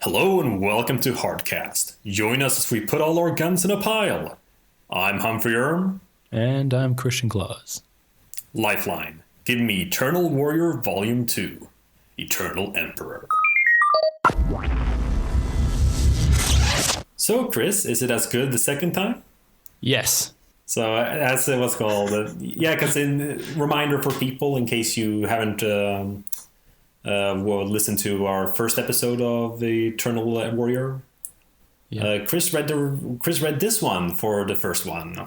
Hello and welcome to Hardcast. Join us as we put all our guns in a pile. I'm Humphrey Erm. And I'm Christian Claus. Lifeline. Give me Eternal Warrior Volume 2. Eternal Emperor. So, Chris, is it as good the second time? Yes. So, that's what's called. Because in reminder for people, in case you haven't listen to our first episode of the Eternal Warrior. Yeah. Chris read this one for the first one.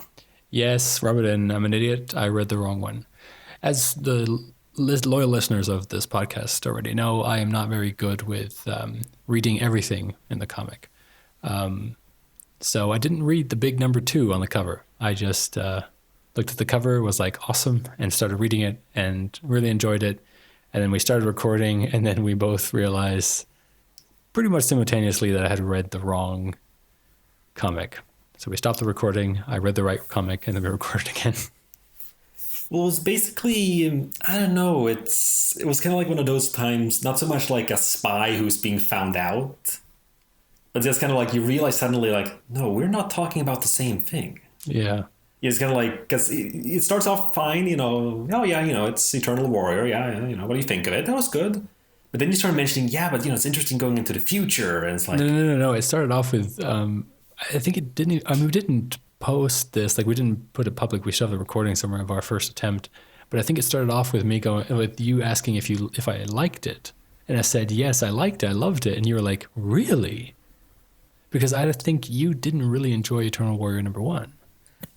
Yes, rub it in. I'm an idiot. I read the wrong one. As the loyal listeners of this podcast already know, I am not very good with reading everything in the comic. So I didn't read the big number 2 on the cover. I just looked at the cover, was like awesome, and started reading it and really enjoyed it. And then we started recording, and then we both realized pretty much simultaneously that I had read the wrong comic. So we stopped the recording, I read the right comic, and then we recorded again. Well, it was basically, I don't know, it was kind of like one of those times, not so much like a spy who's being found out, but just kind of like you realize suddenly, like, no, we're not talking about the same thing. Yeah. It's kind of like, because it starts off fine, it's Eternal Warrior, what do you think of it? That was good. But then you start mentioning, but, it's interesting going into the future, and it's like... No. It started off with, I think it didn't, we didn't post this, like we didn't put it public, we still have a recording somewhere of our first attempt, but I think it started off with me with you asking if I liked it. And I said, yes, I liked it, I loved it. And you were like, really? Because I think you didn't really enjoy Eternal Warrior number 1.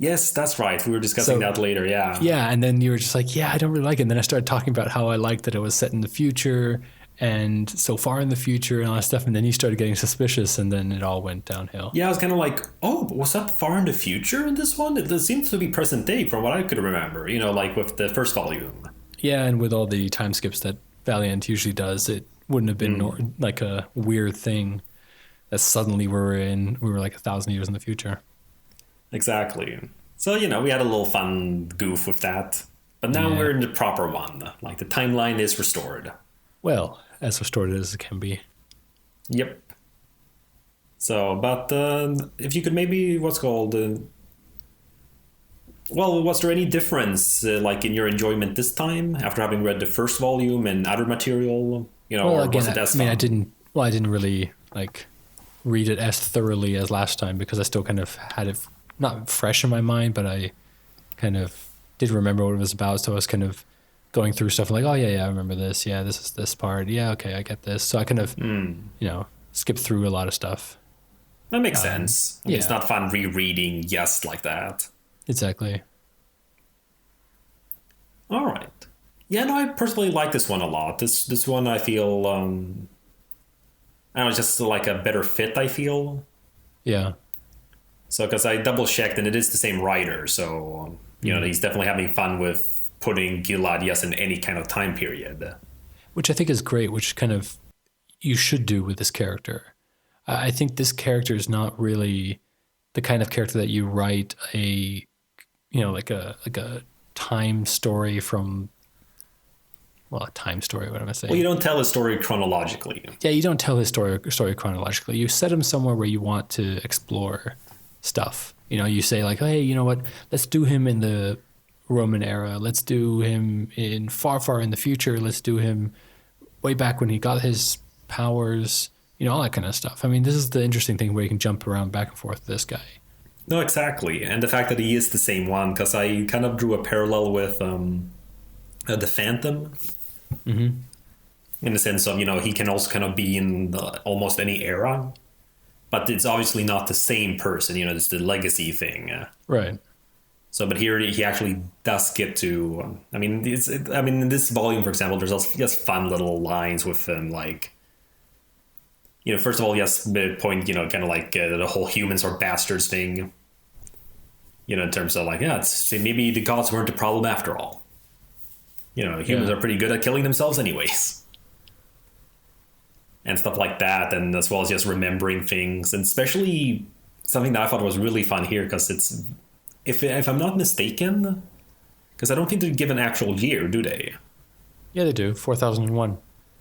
Yes, that's right. We were discussing that later, yeah. Yeah, and then you were just like, I don't really like it. And then I started talking about how I liked that it was set in the future and so far in the future and all that stuff. And then you started getting suspicious, and then it all went downhill. Yeah, I was kind of like, was that far in the future in this one? It seems to be present day from what I could remember, like with the first volume. Yeah, and with all the time skips that Valiant usually does, it wouldn't have been like a weird thing that suddenly we were like 1,000 years in the future. Exactly. So, we had a little fun goof with that. But now we're in the proper one. Like, the timeline is restored. Well, as restored as it can be. Yep. So, but if you could maybe, was there any difference, like, in your enjoyment this time, after having read the first volume and other material? Or again, was it as fun? I didn't really, like, read it as thoroughly as last time, because I still kind of had it not fresh in my mind, but I kind of did remember what it was about. So I was kind of going through stuff like, I remember this. Yeah, this is this part. Yeah, okay, I get this. So I kind of, skipped through a lot of stuff. That makes sense. I mean, it's not fun rereading just like that. Exactly. All right. Yeah, no, I personally like this one a lot. This one I feel, I don't know, just like a better fit, I feel. Yeah. So, because I double checked, and it is the same writer, so he's definitely having fun with putting Gilad in any kind of time period. Which I think is great, which kind of you should do with this character. I think this character is not really the kind of character that you write like a time story from. Well, a time story, what am I saying? Well, you don't tell a story chronologically. Yeah, you don't tell his story chronologically. You set him somewhere where you want to explore stuff. You say like, hey, you know what? Let's do him in the Roman era. Let's do him in far, far in the future. Let's do him way back when he got his powers, all that kind of stuff. I mean, this is the interesting thing where you can jump around back and forth with this guy. No, exactly. And the fact that he is the same one, because I kind of drew a parallel with the Phantom. Mm-hmm. In the sense of, he can also kind of be in almost any era. But it's obviously not the same person, it's the legacy thing. Right. So, but here he actually does get to, in this volume, for example, there's also just fun little lines with him, like, first of all, yes, the point, kind of like the whole humans are bastards thing, in terms of like, maybe the gods weren't the problem after all. Humans are pretty good at killing themselves anyways. And stuff like that, and as well as just remembering things, and especially something that I thought was really fun here, because it's, if I'm not mistaken, because I don't think they give an actual year, do they? Yeah, they do. 4001.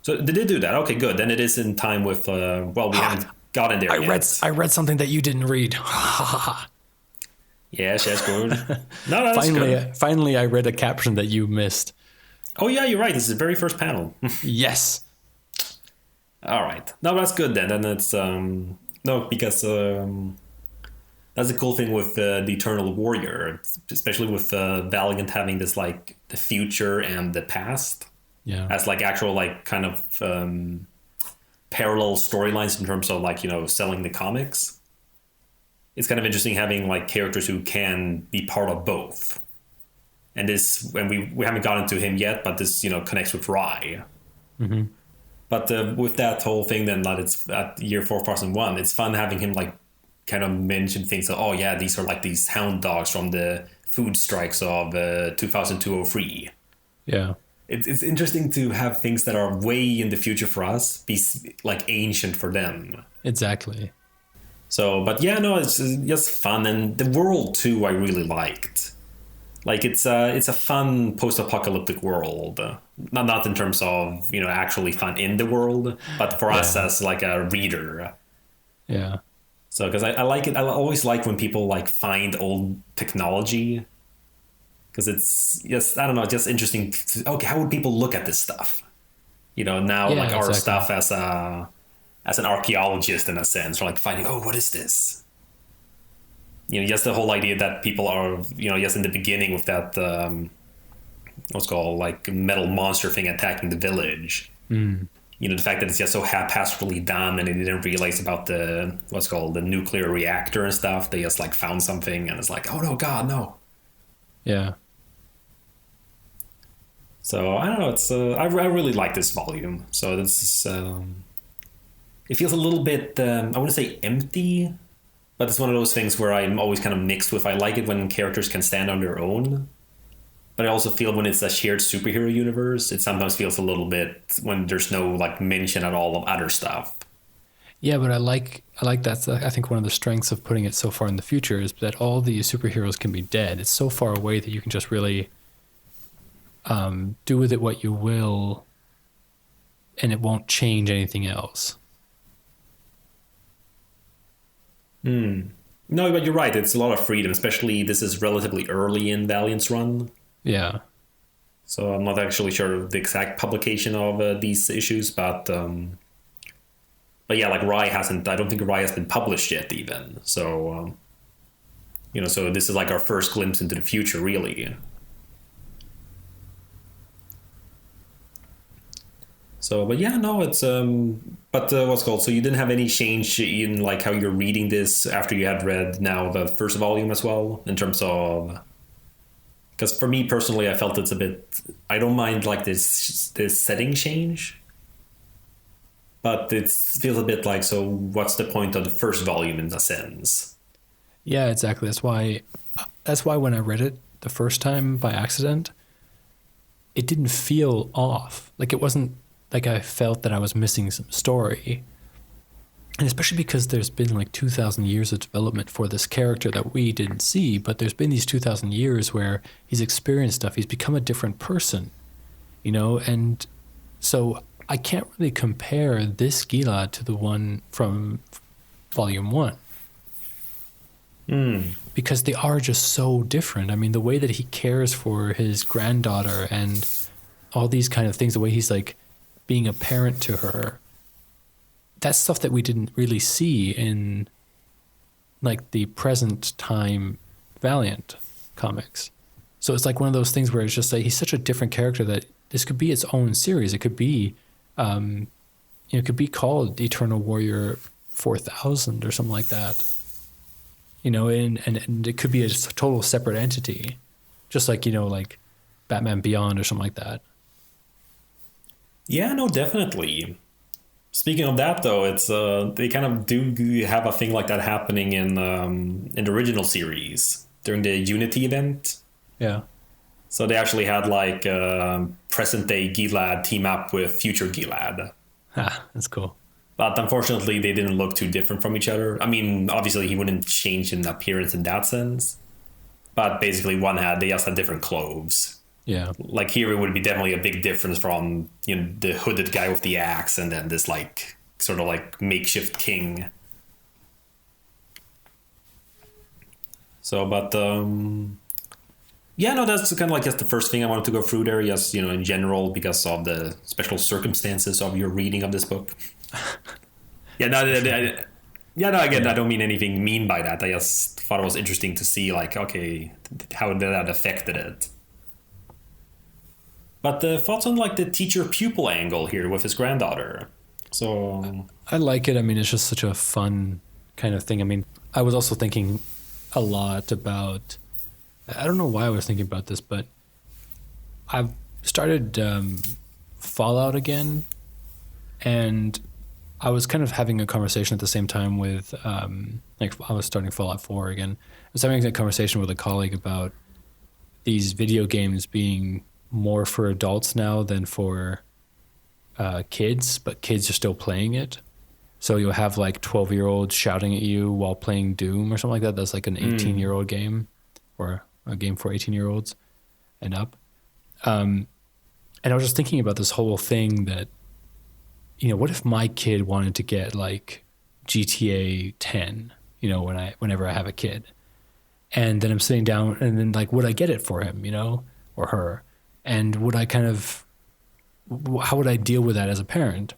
So did they do that? Okay, good. Then it is in time with. Well, we haven't gotten there yet. I read something that you didn't read. Yes, good. No, that's good. Finally, I read a caption that you missed. Oh yeah, you're right. This is the very first panel. Yes. All right. No, that's good then. Then it's no, because that's the cool thing with the Eternal Warrior, especially with Valiant having this like the future and the past. Yeah. As like actual like kind of parallel storylines in terms of like, you know, selling the comics. It's kind of interesting having like characters who can be part of both. And this, and we haven't gotten to him yet, but this, you know, connects with Rai. Mm-hmm. But with that whole thing, then that it's at year 4001, it's fun having him like kind of mention things like, oh yeah, these are like these hound dogs from the food strikes of 2002-03. Yeah. It's interesting to have things that are way in the future for us be like ancient for them. Exactly. So, but yeah, no, it's just fun. And the world too, I really liked. Like it's a fun post-apocalyptic world. Not in terms of, you know, actually fun in the world, but for us as like a reader. Yeah. So, because I like it. I always like when people like find old technology. Because it's just, I don't know, just interesting. Okay, how would people look at this stuff? You know, now like our stuff as an archaeologist in a sense, or like finding, oh, what is this? You know, just the whole idea that people are, you know, just in the beginning with that, what's called like metal monster thing attacking the village. Mm. You know, the fact that it's just so haphazardly done and they didn't realize about the, what's called the nuclear reactor and stuff. They just like found something and it's like, oh no, God, no. Yeah. So I don't know. It's I really like this volume. So this is it feels a little bit I wouldn't say empty, but it's one of those things where I'm always kind of mixed with. I like it when characters can stand on their own, but I also feel when it's a shared superhero universe, it sometimes feels a little bit when there's no like mention at all of other stuff. Yeah, but I like that. I think one of the strengths of putting it so far in the future is that all the superheroes can be dead. It's so far away that you can just really do with it what you will, and it won't change anything else. No, but you're right. It's a lot of freedom, especially this is relatively early in Valiant's run. Yeah. So I'm not actually sure of the exact publication of these issues, but yeah, like Rai hasn't. I don't think Rai has been published yet, even. So you know, so this is like our first glimpse into the future, really. So, but yeah, no, it's but what's called? So you didn't have any change in like how you're reading this after you had read now the first volume as well, in terms of. Because for me personally, I felt it's a bit. I don't mind like this setting change, but it feels a bit like, so what's the point of the first volume in a sense? Yeah, exactly. That's why when I read it the first time by accident, it didn't feel off. Like it wasn't like I felt that I was missing some story. And especially because there's been like 2,000 years of development for this character that we didn't see, but there's been these 2,000 years where he's experienced stuff. He's become a different person, you know? And so I can't really compare this Gilad to the one from Volume 1. Because they are just so different. I mean, the way that he cares for his granddaughter and all these kind of things, the way he's like being a parent to her, that's stuff that we didn't really see in like the present time Valiant comics. So it's like one of those things where it's just like he's such a different character that this could be its own series. It could be, it could be called Eternal Warrior 4000 or something like that. You know, and it could be a total separate entity, just like, you know, like Batman Beyond or something like that. Yeah, no, definitely. Speaking of that, though, it's they kind of do have a thing like that happening in the original series during the Unity event. Yeah. So they actually had like present day Gilad team up with future Gilad. Ah, that's cool. But unfortunately, they didn't look too different from each other. I mean, obviously, he wouldn't change in appearance in that sense. But basically, they just had different clothes. Yeah. Like here, it would be definitely a big difference from the hooded guy with the axe, and then this like sort of like makeshift king. So, but yeah, no, that's kind of like just the first thing I wanted to go through there. Yes, in general, because of the special circumstances of your reading of this book. Yeah, no, yeah, no. Again, I don't mean anything mean by that. I just thought it was interesting to see, like, okay, how that affected it. But thoughts on like the teacher-pupil angle here with his granddaughter. So I like it. I mean, it's just such a fun kind of thing. I mean, I was also thinking a lot about, I don't know why I was thinking about this, but I've started Fallout again, and I was kind of having a conversation at the same time with, like I was starting Fallout 4 again. I was having a conversation with a colleague about these video games being more for adults now than for kids, but kids are still playing it. So you'll have like 12-year-olds shouting at you while playing Doom or something like that. That's like an 18-year-old game, or a game for 18-year-olds and up. And I was just thinking about this whole thing that, what if my kid wanted to get like GTA 10, whenever I have a kid, and then I'm sitting down, and then like, would I get it for him, or her? And would I how would I deal with that as a parent?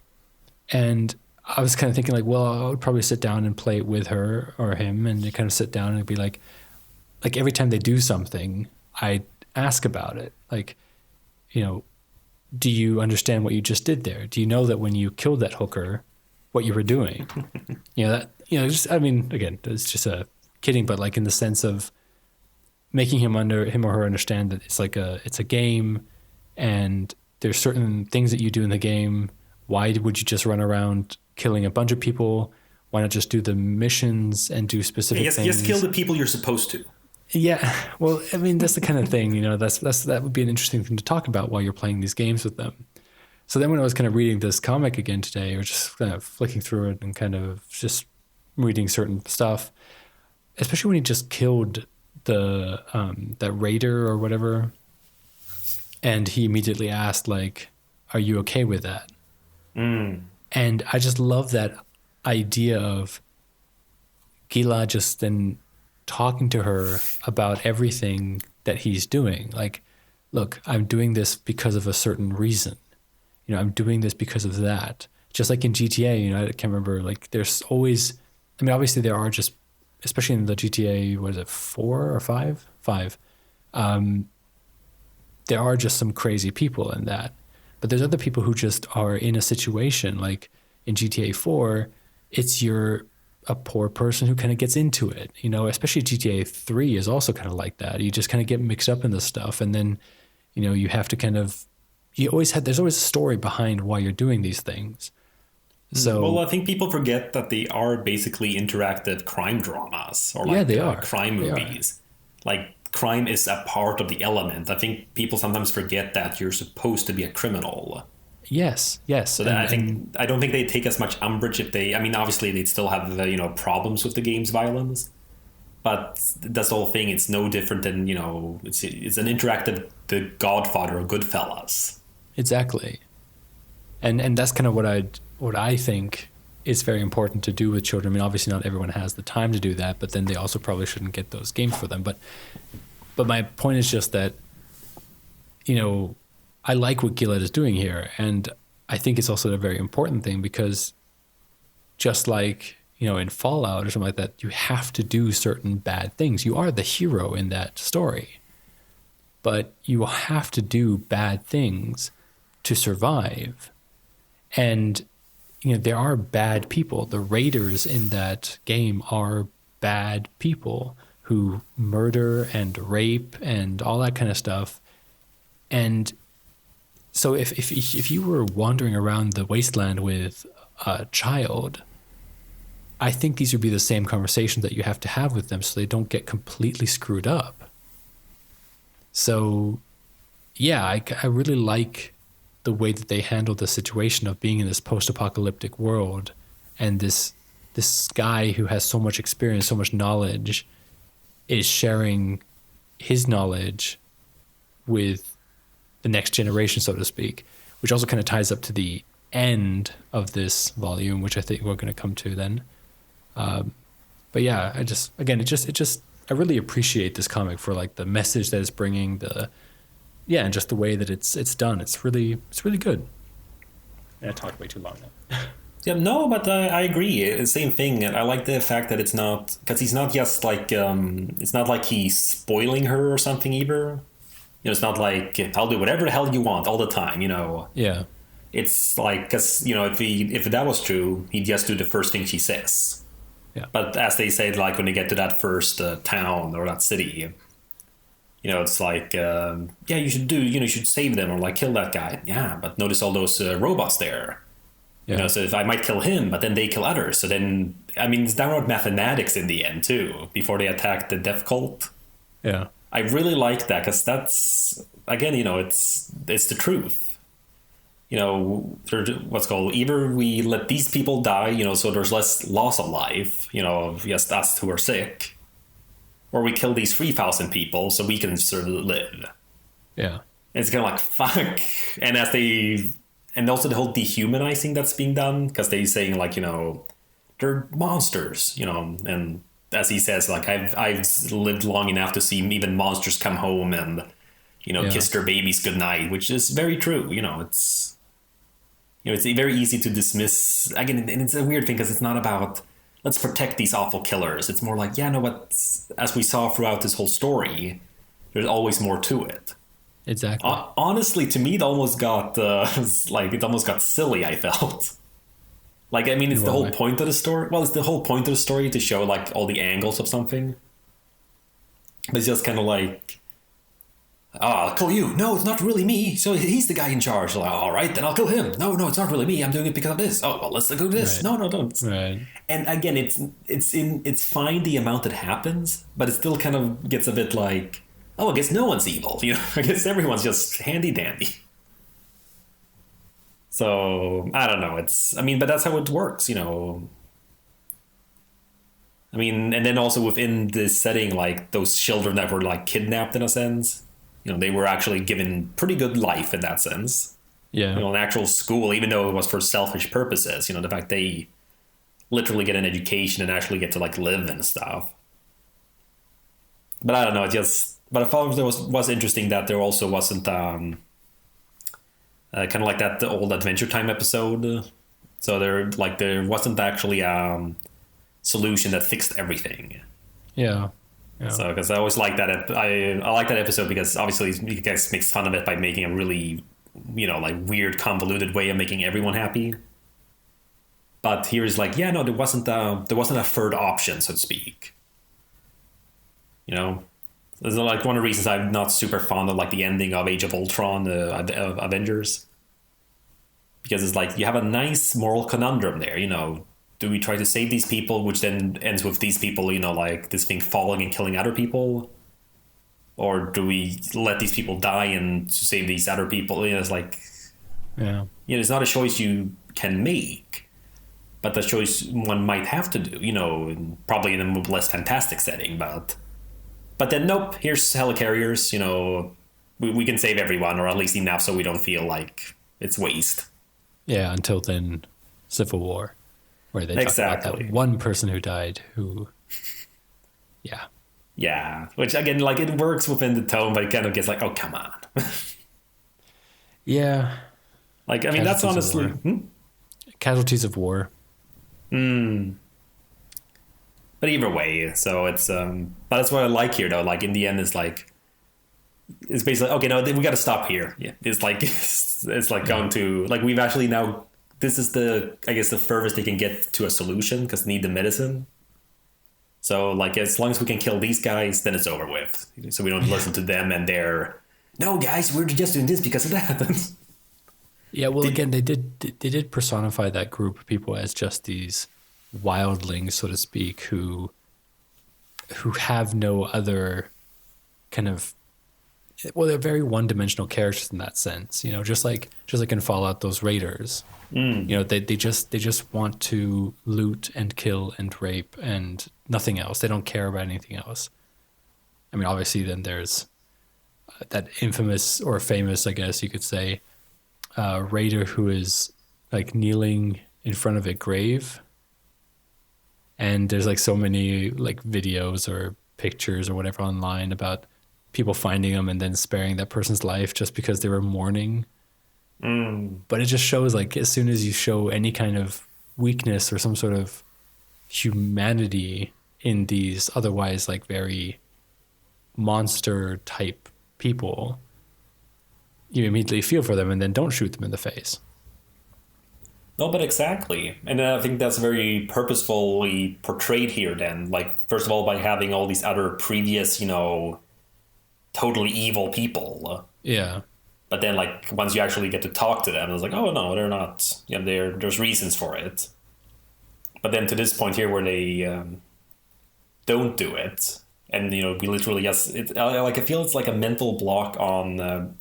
And I was kind of thinking like, well, I would probably sit down and play it with her or him, and kind of sit down and be like every time they do something, I ask about it. Like, do you understand what you just did there? Do you know that when you killed that hooker, what you were doing? I mean, again, it's just a kidding, but like in the sense of making him or her understand that it's a game, and there's certain things that you do in the game. Why would you just run around killing a bunch of people? Why not just do the missions and do specific things? Just kill the people you're supposed to. Yeah, well, I mean, that's the kind of thing, that would be an interesting thing to talk about while you're playing these games with them. So then when I was kind of reading this comic again today, or just kind of flicking through it and kind of just reading certain stuff, especially when he just killed the that raider or whatever, and he immediately asked, like, are you okay with that? And I just love that idea of Gila just then talking to her about everything that he's doing. Like, look, I'm doing this because of a certain reason. I'm doing this because of that. Just like in GTA, I can't remember, like there's always, I mean, obviously there are just, especially in the GTA, what is it, 4 or 5? 5. There are just some crazy people in that. But there's other people who just are in a situation, like in GTA 4, it's a poor person who kind of gets into it, especially GTA 3 is also kind of like that. You just kind of get mixed up in this stuff. And then, you have to there's always a story behind why you're doing these things. So, well, I think people forget that they are basically interactive crime dramas, or they are crime movies. Like, crime is a part of the element. I think people sometimes forget that you're supposed to be a criminal. Yes. So that I don't think they take as much umbrage if they. I mean, obviously they'd still have problems with the game's violence, but that's the whole thing. It's no different than it's an interactive The Godfather or Goodfellas. Exactly, and that's kind of what I think is very important to do with children. I mean, obviously not everyone has the time to do that, but then they also probably shouldn't get those games for them. But my point is just that I like what Gillette is doing here, and I think it's also a very important thing because just like, in Fallout or something like that, you have to do certain bad things. You are the hero in that story, but you have to do bad things to survive. And, there are bad people. The raiders in that game are bad people who murder and rape and all that kind of stuff. And so if you were wandering around the wasteland with a child, I think these would be the same conversations that you have to have with them so they don't get completely screwed up. So, yeah, I really like the way that they handled the situation of being in this post-apocalyptic world, and this guy who has so much experience, so much knowledge, is sharing his knowledge with the next generation, so to speak, which also kind of ties up to the end of this volume, which I think we're going to come to then. But yeah, I really appreciate this comic for like the message that it's bringing, and just the way that it's done. It's really good. And I talked way too long now. Yeah, no, but I agree. Same thing. I like the fact that it's not, because he's not just like, it's not like he's spoiling her or something either. It's not like, I'll do whatever the hell you want all the time, Yeah. It's like, because, if that was true, he'd just do the first thing she says. Yeah. But as they say, like when they get to that first town or that city, it's like, you should you should save them or like kill that guy. Yeah, but notice all those robots there. Yeah. So if I might kill him, but then they kill others. So then, it's downright mathematics in the end too, before they attack the death cult. Yeah. I really like that because that's, again, it's the truth. What's called, either we let these people die, so there's less loss of life, just us who are sick, or we kill these 3,000 people so we can sort of live. Yeah. And it's kind of like, fuck. And also the whole dehumanizing that's being done, because they're saying like, they're monsters, and as he says, like, I've lived long enough to see even monsters come home and, kiss their babies goodnight, which is very true. It's very easy to dismiss. Again, and it's a weird thing because it's not about, let's protect these awful killers. It's more like, but as we saw throughout this whole story, there's always more to it. Exactly. Honestly, to me, it almost got silly, I felt. Like, it's the whole point of the story. Well, it's the whole point of the story to show, like, all the angles of something. But it's just kind of like, I'll kill you. No, it's not really me. So he's the guy in charge. Like, all right, then I'll kill him. No, it's not really me. I'm doing it because of this. Oh, well, let's go do this. Right. No, don't. Right. And again, it's fine the amount that happens, but it still kind of gets a bit like, I guess no one's evil. I guess everyone's just handy dandy. So I don't know. But that's how it works, And then also within this setting, like those children that were like kidnapped in a sense, they were actually given pretty good life in that sense. Yeah. An actual school, even though it was for selfish purposes, the fact they literally get an education and actually get to like live and stuff. But I don't know. But I thought it was interesting that there also wasn't kind of like that old Adventure Time episode. So there wasn't actually a solution that fixed everything. Yeah. So because I always like that. I like that episode because obviously you guys makes fun of it by making a really like weird convoluted way of making everyone happy. But here is like, there wasn't a third option, so to speak. This is like one of the reasons I'm not super fond of like the ending of Age of Ultron, Avengers, because it's like you have a nice moral conundrum there. Do we try to save these people, which then ends with these people, like this thing falling and killing other people, or do we let these people die and save these other people? It's like, it's not a choice you can make, but the choice one might have to do. Probably in a less fantastic setting, But then, nope, here's helicarriers, we can save everyone, or at least enough so we don't feel like it's waste. Yeah, until then, Civil War, where they talk about that one person who died who, yeah. Yeah, which again, like it works within the tone, but it kind of gets like, oh, come on. Yeah. Like, that's honestly... Casualties of war. But either way, so it's but that's what I like here though. Like in the end, it's basically okay. No, we got to stop here. Yeah, it's like it's like going to like we've actually now. This is the furthest they can get to a solution because they need the medicine. So like as long as we can kill these guys, then it's over with. So we don't listen to them and their no guys, we're just doing this because of that. Yeah, well, again, they did personify that group of people as just these wildlings, so to speak, who have no other kind of, well, they're very one-dimensional characters in that sense, just like in Fallout, those raiders, they just want to loot and kill and rape and nothing else. They don't care about anything else. Obviously then there's that infamous or famous, I guess you could say, raider who is like kneeling in front of a grave. And there's like so many like videos or pictures or whatever online about people finding them and then sparing that person's life just because they were mourning. But it just shows like as soon as you show any kind of weakness or some sort of humanity in these otherwise like very monster type people, you immediately feel for them and then don't shoot them in the face. No, but exactly. And I think that's very purposefully portrayed here then. Like, first of all, by having all these other previous, totally evil people. Yeah. But then, like, once you actually get to talk to them, it's like, oh, no, they're not. There's reasons for it. But then to this point here where they don't do it. And, we literally, yes, I feel it's like a mental block on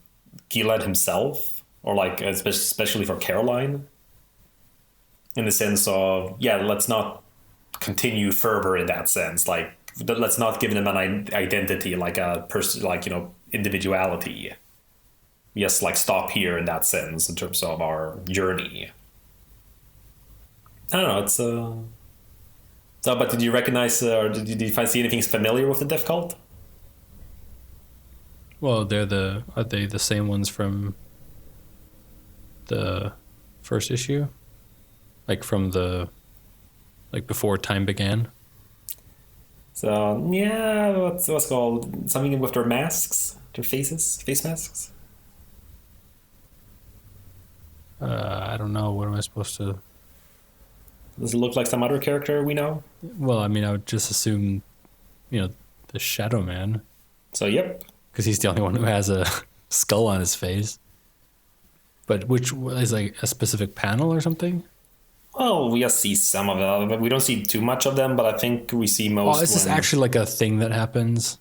Gilad himself. Or, like, especially for Caroline. In the sense of, let's not continue further in that sense. Like, let's not give them an identity, like a person, like, individuality. Yes, like, stop here in that sense in terms of our journey. I don't know, it's So, but did you recognize, or did you see anything familiar with the Death Cult? Well, are they the same ones from the first issue? Like from before time began? So, yeah, what's called? Something with their masks? Their face masks? I don't know. What am I supposed to... Does it look like some other character we know? Well, I mean, I would just assume, the Shadow Man. So, yep. Because he's the only one who has a skull on his face. But which is like a specific panel or something? Well, we just see some of them, but we don't see too much of them, but I think we see most. Oh, is this actually like a thing that happens?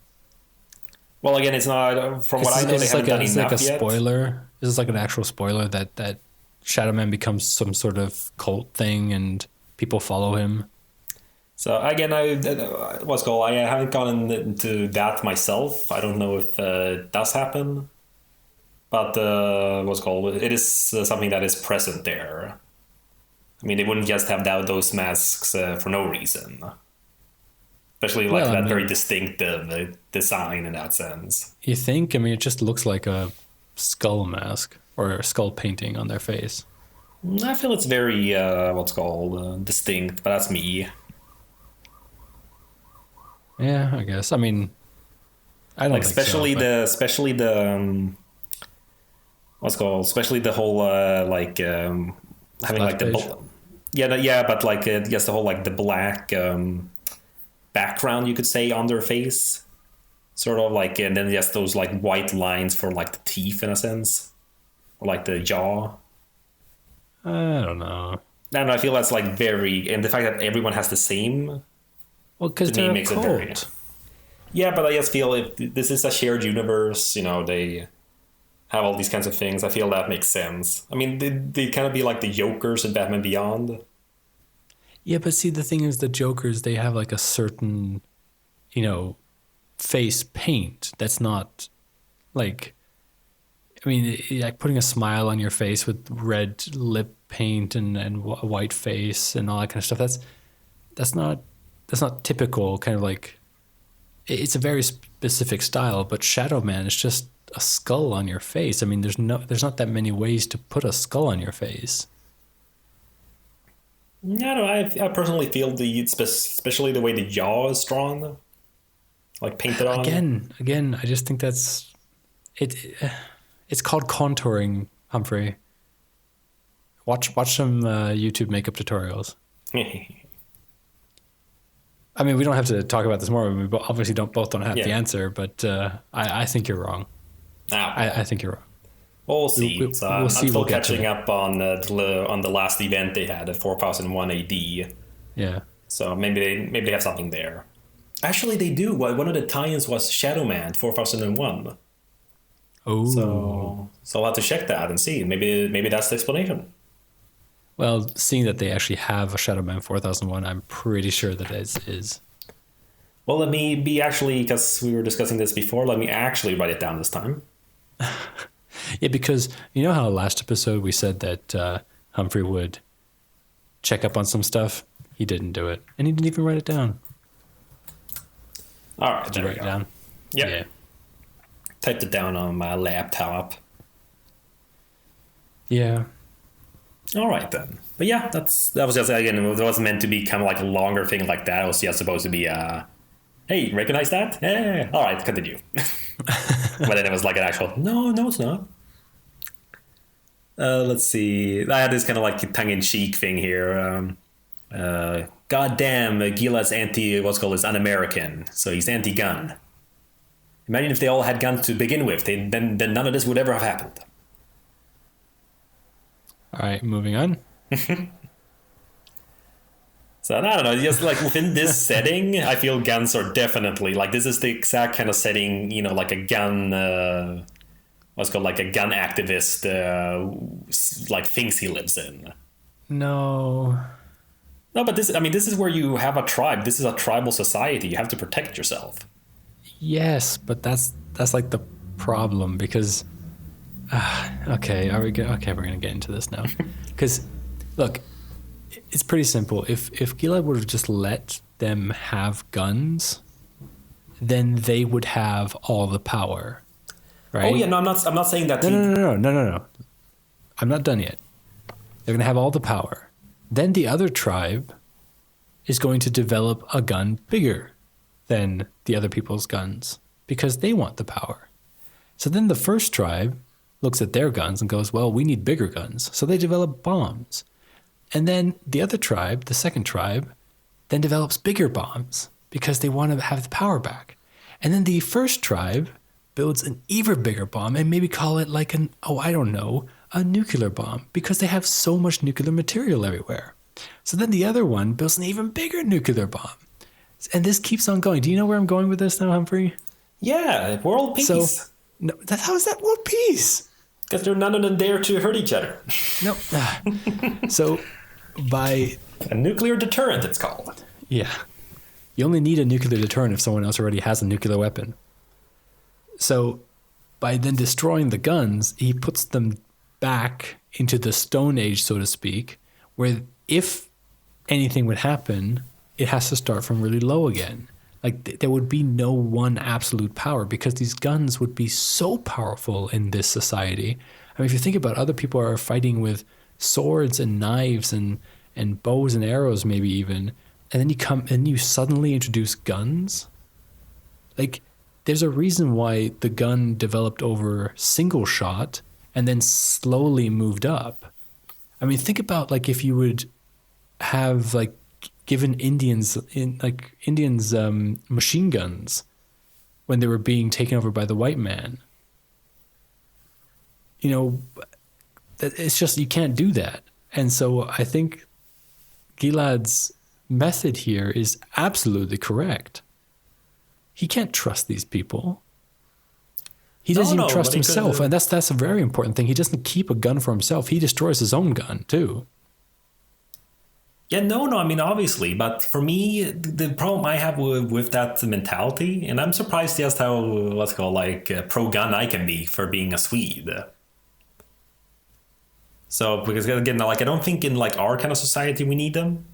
Well, again, it's not, from what I know, they haven't done enough yet. Is this like a spoiler? Is this like an actual spoiler that Shadow Man becomes some sort of cult thing and people follow him? So, again, I haven't gone into that myself. I don't know if it does happen. But, it is something that is present there. I mean, they wouldn't just have those masks for no reason. Especially very distinctive design in that sense. You think? I mean, it just looks like a skull mask or a skull painting on their face. I feel it's very, distinct, but that's me. Yeah, I guess. I mean, I don't think especially so, especially the whole having like the but like the whole like the black background, you could say, on their face, sort of like, and then just those like white lines for like the teeth in a sense, or like the jaw. I don't know. I feel that's like very, and the fact that everyone has the same. Well, because they're a cult. Yeah, but I just feel if this is a shared universe, they have all these kinds of things. I feel that makes sense. I mean, they kind of be like the Jokers in Batman Beyond. Yeah, but see, the thing is, the Jokers, they have like a certain, face paint that's not like, I mean, like putting a smile on your face with red lip paint and a white face and all that kind of stuff. That's not typical, kind of like, it's a very specific style, but Shadow Man is just a skull on your face. I mean, there's not that many ways to put a skull on your face. No, I personally feel especially the way the jaw is drawn, like painted on. Again, I just think that's it. It's called contouring, Humphrey. Watch some YouTube makeup tutorials. I mean, we don't have to talk about this more. We obviously don't have the answer, but I think you're wrong. I think you're wrong. We'll see. I'm still catching up on the last event they had at 4001 AD. Yeah. So maybe they have something there. Actually, they do. One of the tie-ins was Shadow Man 4001. Oh. So I'll have to check that and see. Maybe that's the explanation. Well, seeing that they actually have a Shadow Man 4001, I'm pretty sure that it is. Well, let me be actually, because we were discussing this before, let me actually write it down this time. Yeah, because you know how last episode we said that Humphrey would check up on some stuff? He didn't do it. And he didn't even write it down. All right, Did you write it down? Yep. Yeah. Typed it down on my laptop. Yeah. All right, then. But yeah, that was just, again, it wasn't meant to be kind of like a longer thing like that. It was just supposed to be, hey, recognize that? Yeah. All right, continue. But then it was like an actual, no, it's not. Let's see. I had this kind of like tongue-in-cheek thing here. God damn, Gilad's un-American, so he's anti-gun. Imagine if they all had guns to begin with, then none of this would ever have happened. All right, moving on. So I don't know, just like within this setting, I feel guns are definitely like this is the exact kind of setting, you know, like a gun, what's called like a gun activist, like thinks he lives in. No, but this is where you have a tribe. This is a tribal society. You have to protect yourself. Yes, but that's like the problem because. Okay, we're gonna get into this now, because look, it's pretty simple. If Gilad would have just let them have guns, then they would have all the power, right? Oh yeah, no, I'm not saying that. No. I'm not done yet. They're gonna have all the power. Then the other tribe is going to develop a gun bigger than the other people's guns because they want the power. So then the first tribe looks at their guns and goes, well, we need bigger guns. So they develop bombs. And then the other tribe, the second tribe, then develops bigger bombs because they want to have the power back. And then the first tribe builds an even bigger bomb and maybe call it like a nuclear bomb because they have so much nuclear material everywhere. So then the other one builds an even bigger nuclear bomb. And this keeps on going. Do you know where I'm going with this now, Humphrey? Yeah, world peace. So, no, how is that world peace? Because there are none of them there to hurt each other. No. So by... A nuclear deterrent, it's called. Yeah. You only need a nuclear deterrent if someone else already has a nuclear weapon. So by then destroying the guns, he puts them back into the Stone Age, so to speak, where if anything would happen, it has to start from really low again. Like there would be no one absolute power because these guns would be so powerful in this society. I mean, if you think about other people are fighting with swords and knives and bows and arrows, maybe even, and then you suddenly introduce guns. Like there's a reason why the gun developed over single shot and then slowly moved up. I mean, think about like if you would have like given Indians machine guns when they were being taken over by the white man. You know, it's just, you can't do that. And so I think Gilad's method here is absolutely correct. He can't trust these people. He doesn't even trust himself. And that's a very important thing. He doesn't keep a gun for himself. He destroys his own gun too. Yeah, no, I mean, obviously. But for me, the problem I have with that mentality, and I'm surprised just how, pro-gun I can be for being a Swede. So, because again, like, I don't think in like our kind of society we need them.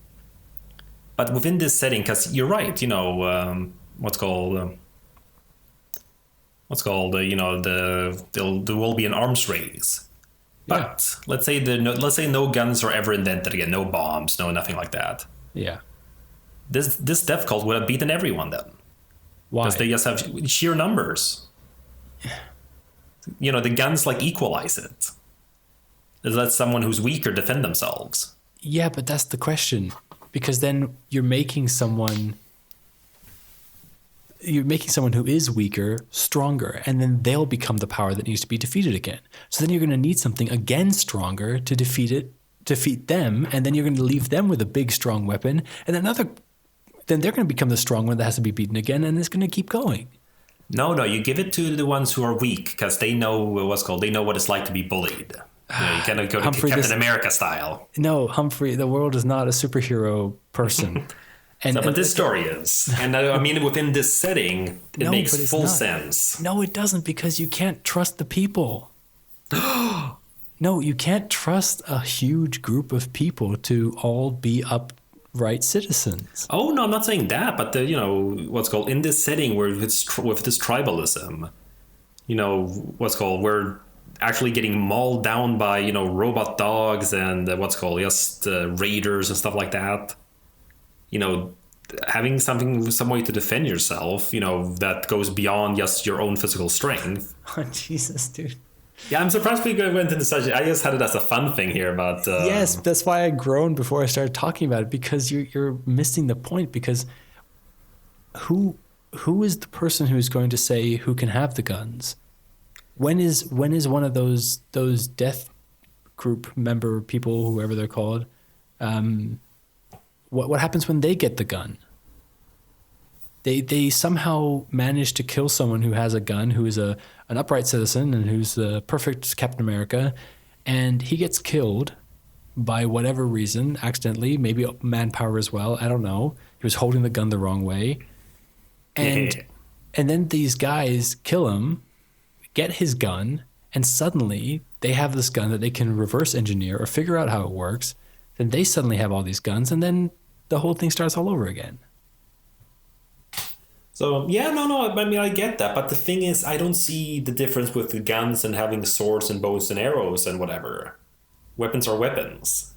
But within this setting, because you're right, you know, there will be an arms race. But let's say no guns are ever invented again, no bombs, no nothing like that. Yeah. This death cult would have beaten everyone then. Why? Because they just have sheer numbers. You know, the guns like equalize it. It lets someone who's weaker defend themselves. Yeah, but that's the question. Because then you're making someone who is weaker stronger, and then they'll become the power that needs to be defeated again. So then you're going to need something again stronger to defeat them, and then you're going to leave them with a big strong weapon, and then they're going to become the strong one that has to be beaten again, and it's going to keep going. No, you give it to the ones who are weak because they know they know what it's like to be bullied. You kind of go to Humphrey, Captain America style. No, Humphrey, the world is not a superhero person. And, But this story is, and I mean, within this setting, it makes full sense. No, it doesn't, because you can't trust the people. No, you can't trust a huge group of people to all be upright citizens. Oh no, I'm not saying that, but what's called in this setting where with this tribalism, we're actually getting mauled down by robot dogs and what's called just raiders and stuff like that. Having some way to defend yourself, that goes beyond just your own physical strength. Oh, Jesus, dude. Yeah, I'm surprised we went into such. I just had it as a fun thing here, but yes, that's why I groaned before I started talking about it, because you're missing the point. Because who is the person who's going to say who can have the guns? When is one of those death group member people, whoever they're called? What happens when they get the gun? They somehow manage to kill someone who has a gun, who is an upright citizen and who's the perfect Captain America, and he gets killed by whatever reason, accidentally, maybe manpower as well. I don't know. He was holding the gun the wrong way, and then these guys kill him, get his gun, and suddenly they have this gun that they can reverse engineer or figure out how it works. Then they suddenly have all these guns, and then the whole thing starts all over again. So, yeah, no, I mean, I get that. But the thing is, I don't see the difference with the guns and having the swords and bows and arrows and whatever. Weapons are weapons.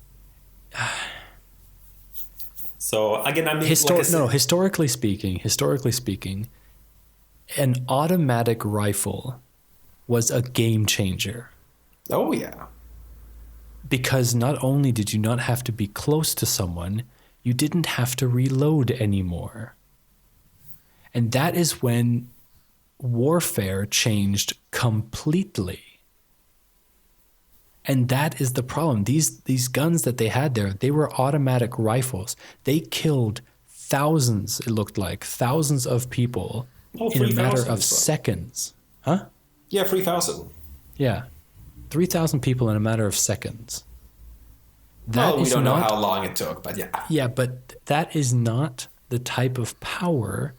So, again, I mean... historically speaking, an automatic rifle was a game changer. Oh, yeah. Because not only did you not have to be close to someone, you didn't have to reload anymore. And that is when warfare changed completely. And that is the problem. These guns that they had there, they were automatic rifles. They killed thousands, it looked like, thousands of people in a matter of seconds. Huh? Yeah, 3,000. Yeah. 3,000 people in a matter of seconds. Well, we don't know how long it took, but yeah. Yeah, but that is not the type of power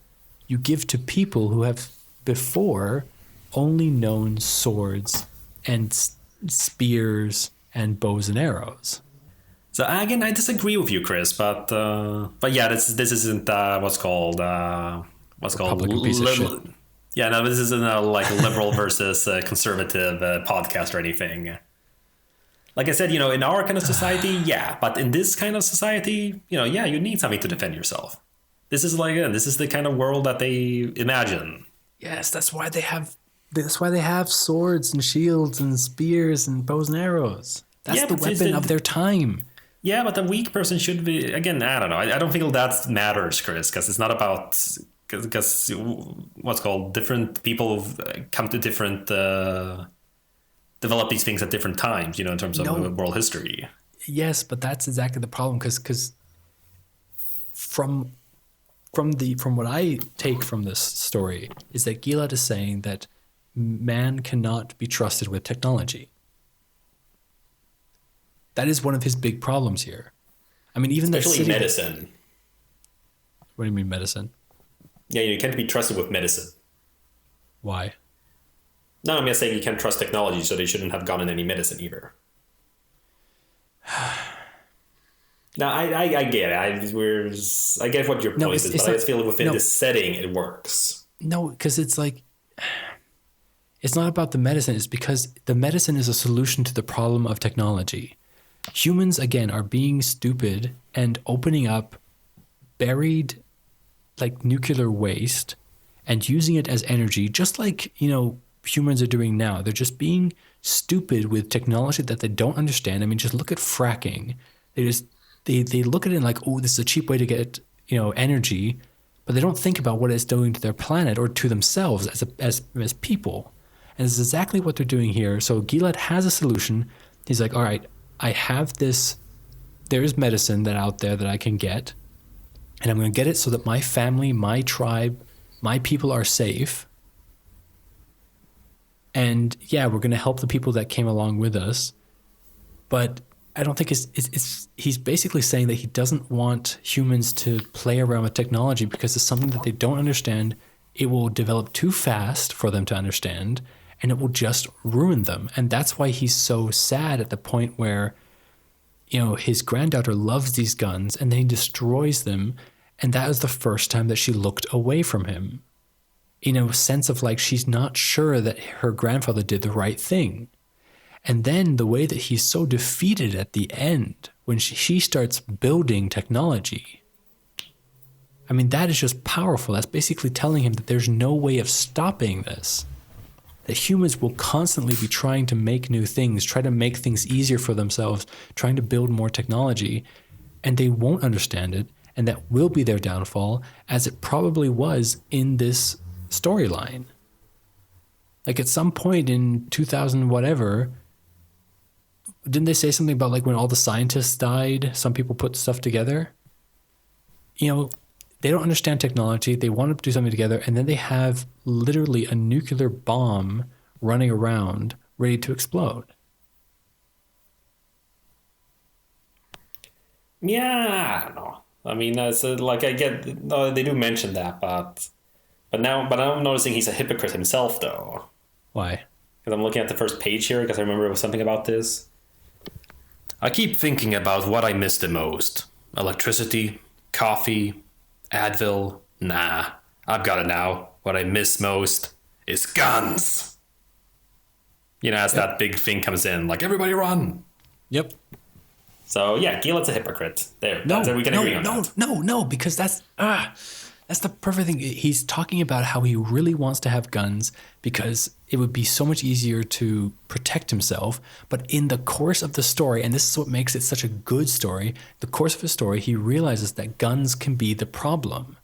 you give to people who have before only known swords and spears and bows and arrows. So again, I disagree with you, Chris, but yeah, this isn't what's called Republican piece of shit. Yeah, no, this isn't a liberal versus conservative podcast or anything. Like I said, in our kind of society, yeah, but in this kind of society, yeah, you need something to defend yourself. This is the kind of world that they imagine. Yes, that's why they have swords and shields and spears and bows and arrows. That's the weapon of their time. Yeah, but the weak person should be, again, I don't know. I don't think that matters, Chris, because it's not about, because what's called, different people come to different, develop these things at different times, in terms of world history. Yes, but that's exactly the problem, because from what I take from this story is that Gilad is saying that man cannot be trusted with technology. That is one of his big problems here. I mean, even especially medicine. What do you mean medicine? Yeah, you can't be trusted with medicine. Why? No, I'm just saying you can't trust technology, so they shouldn't have gotten any medicine either. Now, I get it. I get what your point is, but I just feel within this setting, it works. No, because it's like, it's not about the medicine. It's because the medicine is a solution to the problem of technology. Humans, again, are being stupid and opening up buried, nuclear waste and using it as energy, just like, humans are doing now. They're just being stupid with technology that they don't understand. I mean, just look at fracking. They look at it like, oh, this is a cheap way to get, energy, but they don't think about what it's doing to their planet or to themselves as people. And this is exactly what they're doing here. So Gilad has a solution. He's like, all right, I have this, there's medicine out there that I can get, and I'm going to get it so that my family, my tribe, my people are safe. And yeah, we're going to help the people that came along with us. But I don't think he's basically saying that he doesn't want humans to play around with technology because it's something that they don't understand. It will develop too fast for them to understand, and it will just ruin them. And that's why he's so sad at the point where, his granddaughter loves these guns and then he destroys them. And that was the first time that she looked away from him, in a sense of like, she's not sure that her grandfather did the right thing. And then the way that he's so defeated at the end, when she starts building technology, I mean, that is just powerful. That's basically telling him that there's no way of stopping this. That humans will constantly be trying to make new things, try to make things easier for themselves, trying to build more technology, and they won't understand it. And that will be their downfall, as it probably was in this storyline. Like at some point in 2000 whatever, didn't they say something about like when all the scientists died, some people put stuff together? They don't understand technology. They want to do something together. And then they have literally a nuclear bomb running around ready to explode. Yeah, I don't know. I mean, I get, no, they do mention that, but now I'm noticing he's a hypocrite himself, though. Why? Because I'm looking at the first page here, because I remember it was something about this. I keep thinking about what I miss the most. Electricity, coffee, Advil. Nah, I've got it now. What I miss most is guns. As that big thing comes in, like, everybody run. Yep. So, yeah, Gielin's a hypocrite. There, we can agree on that. No, because that's the perfect thing. He's talking about how he really wants to have guns because it would be so much easier to protect himself. But in the course of the story, and this is what makes it such a good story, the course of his story, he realizes that guns can be the problem.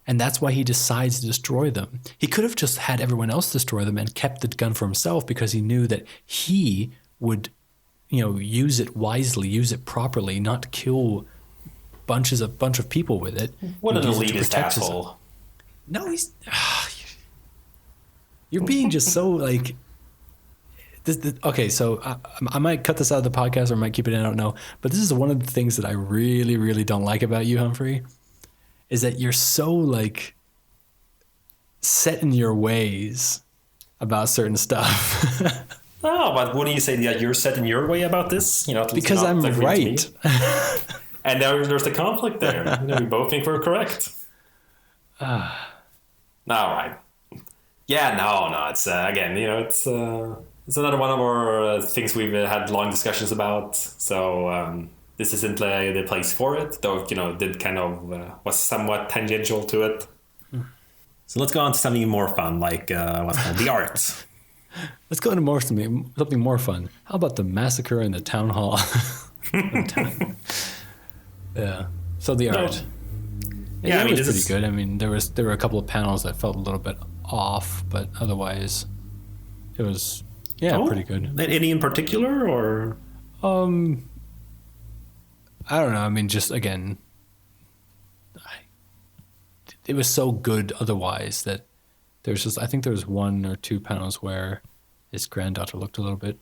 And that's why he decides to destroy them. He could have just had everyone else destroy them and kept the gun for himself because he knew that he would, use it wisely, use it properly, not kill bunch of people with it. What an elitist asshole. No, he's... You're being just so like... Okay, so I might cut this out of the podcast or I might keep it in, I don't know. But this is one of the things that I really, really don't like about you, Humphrey, is that you're so like set in your ways about certain stuff. Oh, but wouldn't you say that you're set in your way about this? Because I'm right. And there's the conflict there. We both think we're correct. All right. Yeah, no. It's again, it's another one of our things we've had long discussions about. So this isn't the place for it, though. Did kind of was somewhat tangential to it. So let's go on to something more fun, like what's called the arts. Let's go into something more fun. How about the massacre in the town hall? Yeah. So the art. Yeah, it was pretty good. I mean, there were a couple of panels that felt a little bit off, but otherwise, it was pretty good. Any in particular, or? I don't know. I mean, just again, it was so good otherwise that I think there was one or two panels where his granddaughter looked a little bit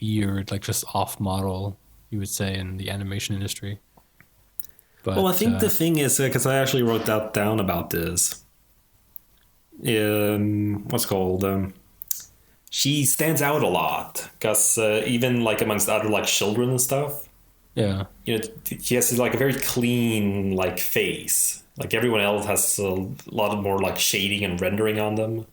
weird, like just off model, you would say, in the animation industry. But, I think the thing is, because I actually wrote that down about this. She stands out a lot because even like amongst other like children and stuff. Yeah. She has like a very clean like face. Like everyone else has a lot more like shading and rendering on them.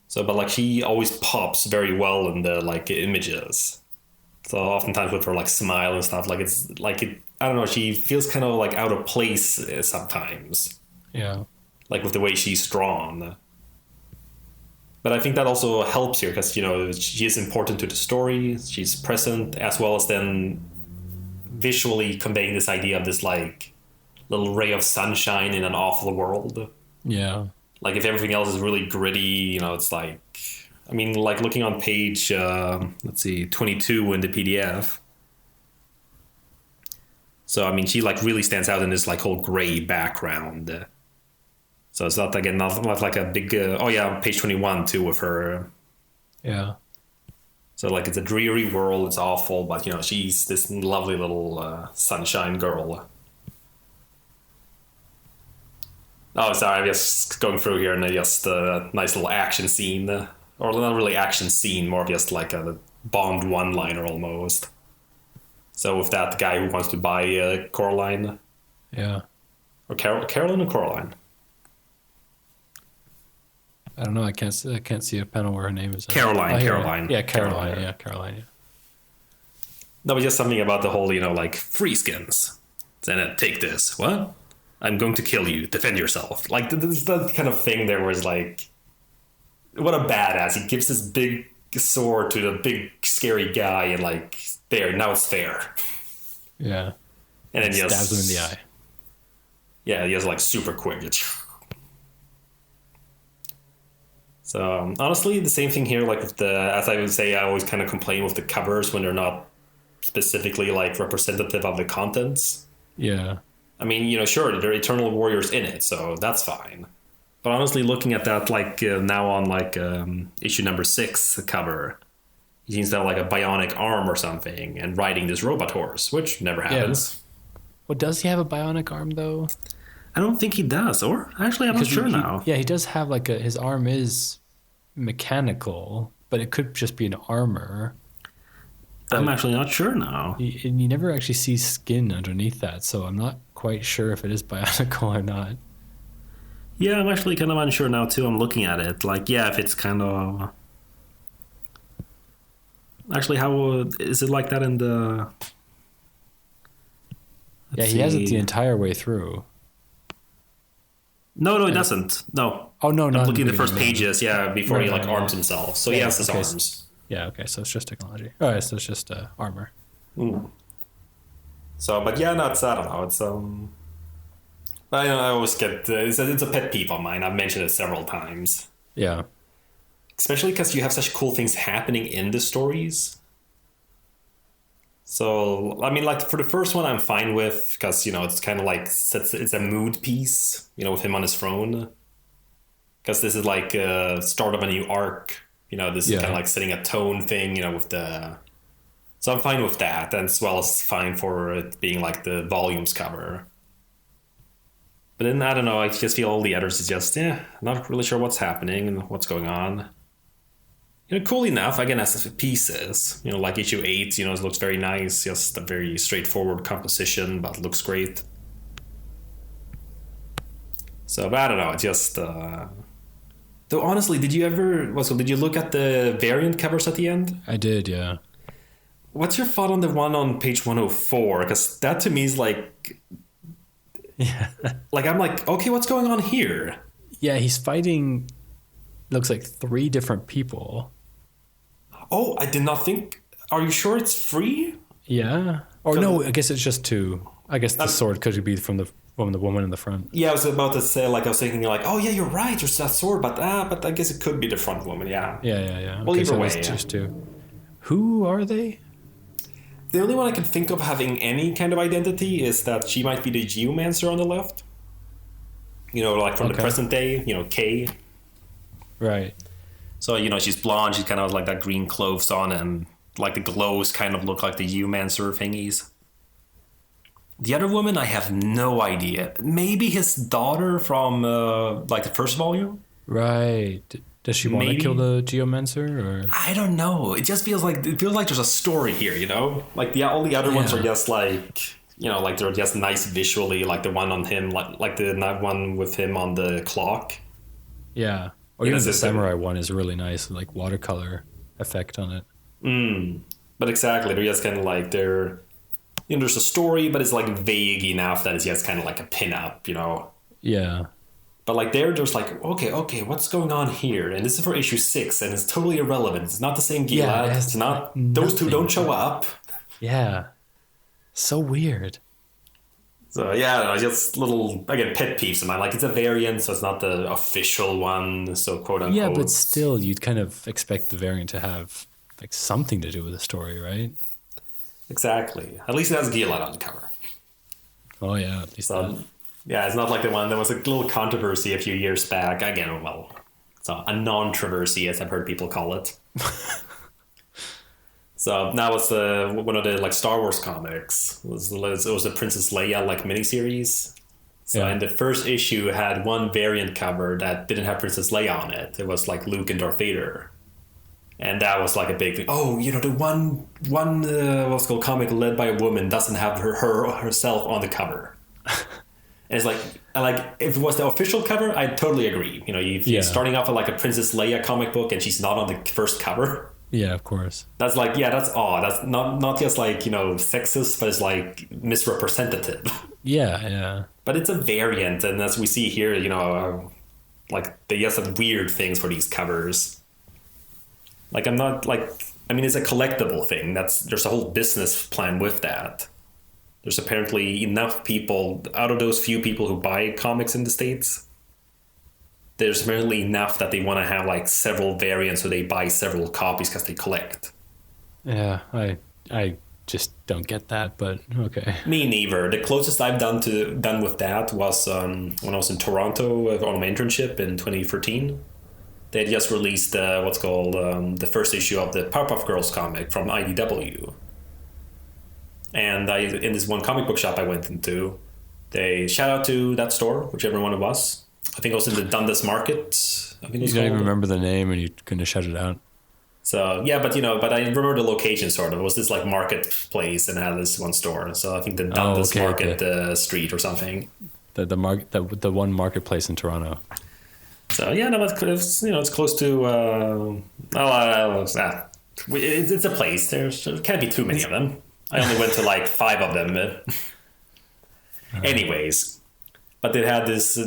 So, but like she always pops very well in the like images. So oftentimes with her like smile and stuff, like it's like it. I don't know. She feels kind of like out of place sometimes. Yeah. Like with the way she's drawn. But I think that also helps here because she is important to the story. She's present as well as then visually conveying this idea of this like little ray of sunshine in an awful world. Yeah. Like if everything else is really gritty, it's like, I mean, like looking on page, 22 in the PDF. So, I mean, she like really stands out in this like whole gray background. So it's not like a big, page 21 too with her. Yeah. So like it's a dreary world, it's awful, but she's this lovely little sunshine girl. Oh, sorry, I'm just going through here and just a nice little action scene, or not really action scene, more just like a Bond one-liner almost. So with that guy who wants to buy Coraline, Yeah. or Caroline or Coraline. I don't know. I can't see a panel where her name is. Caroline. Yeah, Caroline. Yeah, Caroline. Yeah. No, but just something about the whole, like free skins. Then take this. What? I'm going to kill you. Defend yourself. Like there's that kind of thing there where it's like, what a badass. He gives this big sword to the big scary guy and like, there, now it's fair. Yeah. And then he stabs him in the eye. Yeah, he has like super quick. So honestly, the same thing here. Like with as I would say, I always kind of complain with the covers when they're not specifically like representative of the contents. Yeah. I mean, sure, there are Eternal Warriors in it, so that's fine. But honestly, looking at that, like now on like issue number 6 cover, he seems to have like a bionic arm or something and riding this robot horse, which never happens. Yeah. Well, does he have a bionic arm though? I don't think he does, or actually, I'm not sure now. Yeah, he does have like his arm is mechanical, but it could just be an armor. I'm actually not sure now. You never actually see skin underneath that, so I'm not quite sure if it is bionical or not. Yeah, I'm actually kind of unsure now too. I'm looking at it. Like, yeah, if it's kind of... Actually, how is it like that in the... He has it the entire way through. No, it doesn't. No. Oh, no, I'm looking at the first pages, before he arms himself. So he has his arms. Yeah, okay, so it's just technology. Oh, yeah, so it's just armor. Mm. So, but yeah, no, I don't know. It's I always get it's a pet peeve of mine. I've mentioned it several times. Yeah. Especially because you have such cool things happening in the stories. So, I mean, like for the first one, I'm fine with because it's kind of like it's a mood piece, with him on his throne. Because this is like start of a new arc. This is kind of like setting a tone thing, with the... So I'm fine with that, and as well as fine for it being like the volumes cover. But then, I don't know, I just feel all the others is just, not really sure what's happening and what's going on. Cool enough, again, as pieces. Like issue 8, it looks very nice, just a very straightforward composition, but looks great. So, but I don't know, it's just... Though honestly, did you look at the variant covers at the end? I did, yeah. What's your thought on the one on page 104? Because that to me is like... Yeah. Like, I'm like, okay, what's going on here? Yeah, he's fighting, looks like 3 different people. Oh, I did not think... Are you sure it's free? Yeah. Or no, I guess it's just 2. I guess the sword could be from the woman in the front. Yeah, I was about to say, like, I was thinking, like, oh yeah, you're right, there's that sword, but I guess it could be the front woman, yeah. Yeah. Well, either way, it's just 2. Who are they? The only one I can think of having any kind of identity is that she might be the Geomancer on the left. Like from the present day, Kay. Right. So, she's blonde, she's kind of like that green clothes on, and like the glows kind of look like the Geomancer thingies. The other woman, I have no idea. Maybe his daughter from like the first volume? Right. Does she want to kill the Geomancer, or? I don't know. It just feels like there's a story here, Like all the other ones are just like, like they're just nice visually. Like the one on him, like the one with him on the clock. Yeah. Or even the samurai one is really nice, like watercolor effect on it. But exactly, they're just kind of like there's a story, but it's like vague enough that it's just kind of like a pin-up, Yeah. But like they're just like, okay, what's going on here? And this is for issue 6, and it's totally irrelevant. It's not the same Gilad. Yeah, it's not. Those two don't show up. Yeah. So weird. So yeah, just little, again, pet peeves of mine. Like it's a variant, so it's not the official one. So quote unquote. Yeah, but still, you'd kind of expect the variant to have like something to do with the story, right? Exactly. At least it has Gilad on the cover. Oh yeah, at least that. Yeah, it's not like the one that was a little controversy a few years back. Again, well, it's a non-traversy, as I've heard people call it. So now it's one of the like Star Wars comics. It was the Princess Leia like miniseries. So Yeah. and the first issue had one variant cover that didn't have Princess Leia on it. It was like Luke and Darth Vader. And that was like a big thing. Oh, the one what's called comic led by a woman doesn't have herself on the cover. And it's like if it was the official cover, I'd totally agree. If you're starting off with like a Princess Leia comic book and she's not on the first cover. Yeah, of course. That's like, that's odd. That's not just like, sexist, but it's like misrepresentative. Yeah. But it's a variant, and as we see here, like they have some weird things for these covers. Like it's a collectible thing. There's a whole business plan with that. There's apparently enough people out of those few people who buy comics in the States. There's apparently enough that they want to have like several variants, so they buy several copies because they collect. Yeah, I just don't get that, but okay. Me neither. The closest I've done with that was when I was in Toronto on my internship in 2013. They had just released what's called the first issue of the Powerpuff Girls comic from IDW. And in this one comic book shop I went into, they shout out to that store, whichever one it was. I think it was in the Dundas Market. I think it was you don't even remember the name, and you couldn't shout it out. So yeah, but I remember the location sort of. It was this like marketplace and it had this one store. So I think the Dundas Market Street or something. The one marketplace in Toronto. So yeah, no, it's close to. It's a place. There can't be too many of them. I only went to like 5 of them. Anyways, but they had this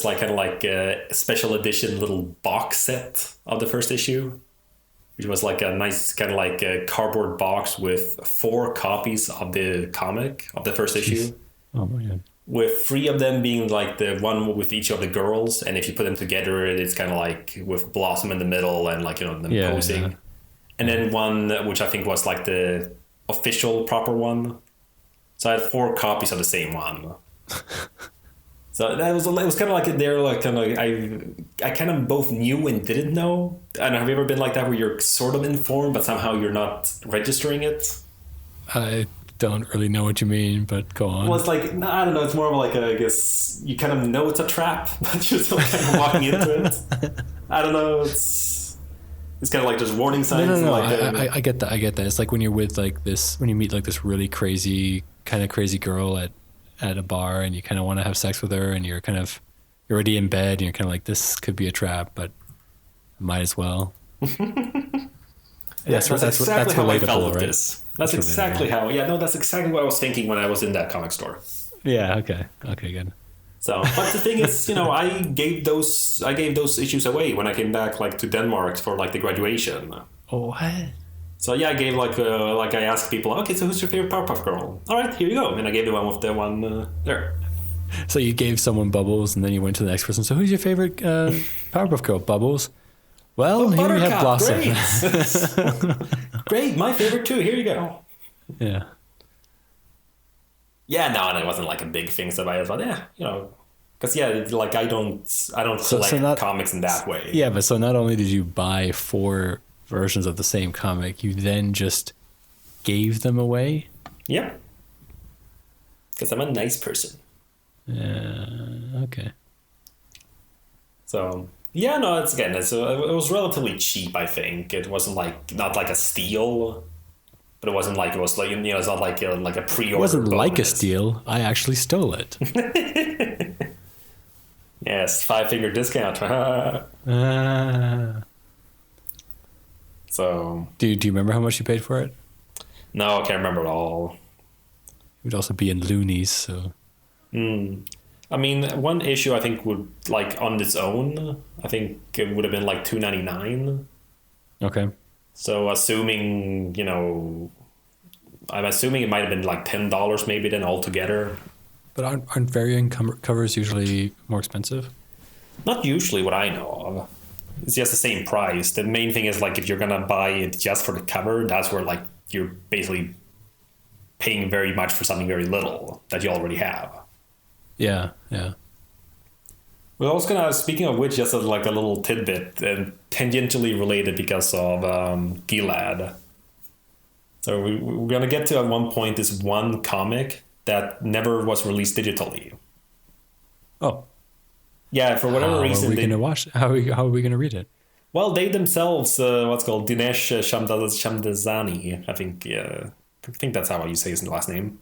like kind of like a special edition little box set of the first issue, which was like a nice kind of like a cardboard box with 4 copies of the comic of the first issue. Oh my God. With 3 of them being like the one with each of the girls, and if you put them together, it's kind of like with Blossom in the middle and like them posing. Yeah. And then one which I think was like the official proper one. So I had 4 copies of the same one. So it was kind of like they're like kind of like I kind of both knew and didn't know. I don't know, have you ever been like that where you're sort of informed but somehow you're not registering it? I don't really know what you mean, but go on. Well, it's like I don't know. It's more of like I guess you kind of know it's a trap, but you're still kind of walking into it. I don't know. It's kind of like there's warning signs. No. Like I get that. It's like when you're with like this, when you meet like this really crazy girl at a bar, and you kind of want to have sex with her, and you're already in bed, and you're kind of like, this could be a trap, but might as well. That's exactly how I felt with right? this. That's exactly how. Yeah, no, that's exactly what I was thinking when I was in that comic store. Yeah. Okay. Good. So, but the thing is, I gave those issues away when I came back, like to Denmark for like the graduation. Oh, what? So yeah, I gave I asked people, okay, so who's your favorite Powerpuff Girl? All right, here you go, and I gave the one with the one there. So you gave someone Bubbles, and then you went to the next person. So who's your favorite Powerpuff Girl? Bubbles. Well, here we have Blossom. Great. Great, my favorite too. Here you go. Yeah. Yeah, no, and it wasn't like a big thing. So I thought, because like I don't collect comics in that way. Yeah, but so not only did you buy 4 versions of the same comic, you then just gave them away. Yeah. Because I'm a nice person. Okay. So yeah, no, it was relatively cheap. I think it wasn't not like a steal, but it wasn't like it's not like a pre-order. It wasn't bonus. Like a steal. I actually stole it. Yes, 5-finger discount. So do you remember how much you paid for it? No, I can't remember at all. It would also be in loonies, so. I mean, one issue I think would like on its own, I think it would have been like $2.99. Okay. So assuming I'm assuming it might have been like $10 maybe then altogether. But aren't variant covers usually more expensive? Not usually, what I know of. It's just the same price. The main thing is like if you're gonna buy it just for the cover, that's where like you're basically paying very much for something very little that you already have. Yeah. Well, I was speaking of which, just as like a little tidbit and tangentially related because of Gilad. So we're gonna get to at one point this one comic that never was released digitally. Oh, Yeah, for whatever how reason, are we going to watch? How are we going to read it? well, they themselves, what's called Dinesh Shamdasani, I think. I think that's how you say his last name.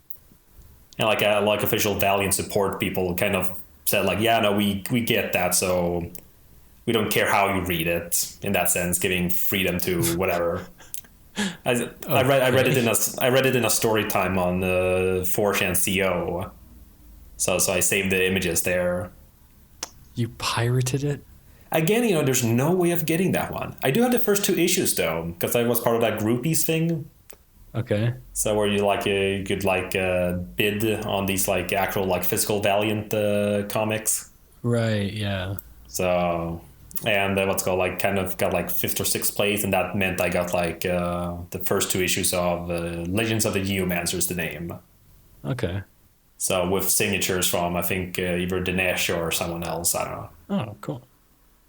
And like official Valiant support people kind of said like, yeah, no, we get that, so we don't care how you read it in that sense, giving freedom to whatever. I read it in a story time on 4chan CO. So I saved the images there. You pirated it? Again, there's no way of getting that one. I do have the first 2 issues though, because I was part of that groupies thing. Okay. So where you you could bid on these actual physical Valiant comics. Right. Yeah. So and what's called kind of got 5th or 6th place, and that meant I got the first 2 issues of Legends of the Geomancer is the name. Okay. So with signatures from I think either Dinesh or someone else. I don't know. Oh, cool.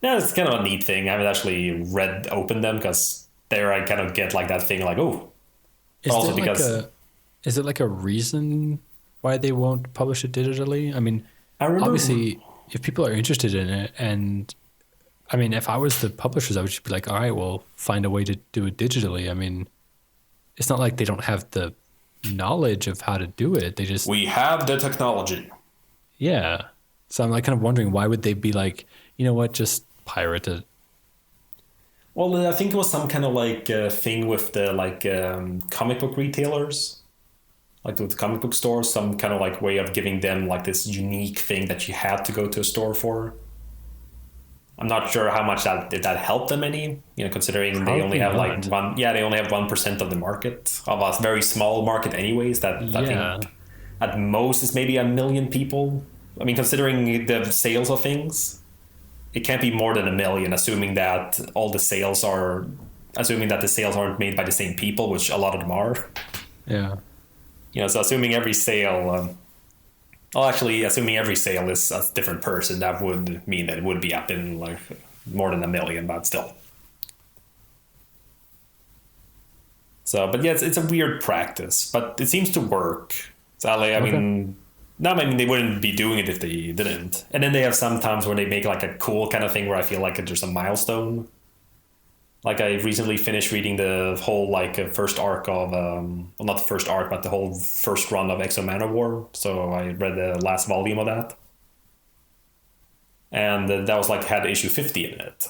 Yeah, it's kind of a neat thing. I haven't actually opened them because there I kind of get that thing oh. Is it a reason why they won't publish it digitally? I mean, obviously, if people are interested in it, and I mean, if I was the publishers, I would just be like, all right, well, find a way to do it digitally. I mean, it's not like they don't have the knowledge of how to do it. We have the technology. Yeah. So I'm kind of wondering, why would they be like, you know what, just pirate it? Well, I think it was some kind of thing with the comic book retailers, with comic book stores, some kind of way of giving them this unique thing that you had to go to a store for. I'm not sure how much did that help them any, considering Probably they only have not. they only have 1% of the market, of a very small market anyways, that I think at most is maybe 1 million people. I mean, considering the sales of things, it can't be more than 1 million, assuming that the sales aren't made by the same people, which a lot of them are. Yeah. So assuming every sale, assuming every sale is a different person, that would mean that it would be up in more than 1 million, but still. So, but yeah, it's a weird practice, but it seems to work. So I mean, they wouldn't be doing it if they didn't. And then they have some times where they make a cool kind of thing where I feel there's a milestone. I recently finished reading the whole first arc of well, not the first arc, but the whole first run of Exo Manowar. So I read the last volume of that, and that was had issue 50 in it.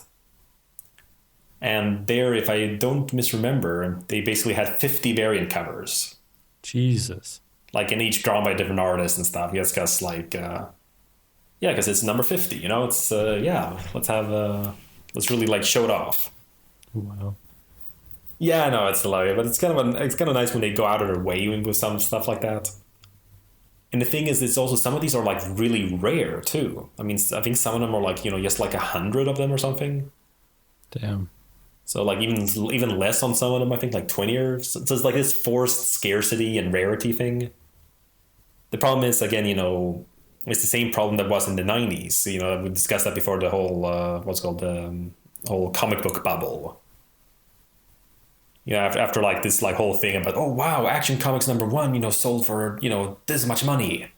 And there, if I don't misremember, they basically had 50 variant covers. Jesus. And each drawn by a different artist and stuff. Yes, because because it's number 50. It's let's really show it off. Wow. Yeah, no, it's hilarious, but it's kind of nice when they go out of their way with some stuff like that. And the thing is, it's also some of these are really rare too. I mean, I think some of them are just 100 of them or something. Damn. So even less on some of them. I think 20 or so. It's this forced scarcity and rarity thing. The problem is, again, it's the same problem that was in the 90s. We discussed that before, the whole what's called the whole comic book bubble. After this whole thing about, oh wow, Action Comics #1, sold for this much money,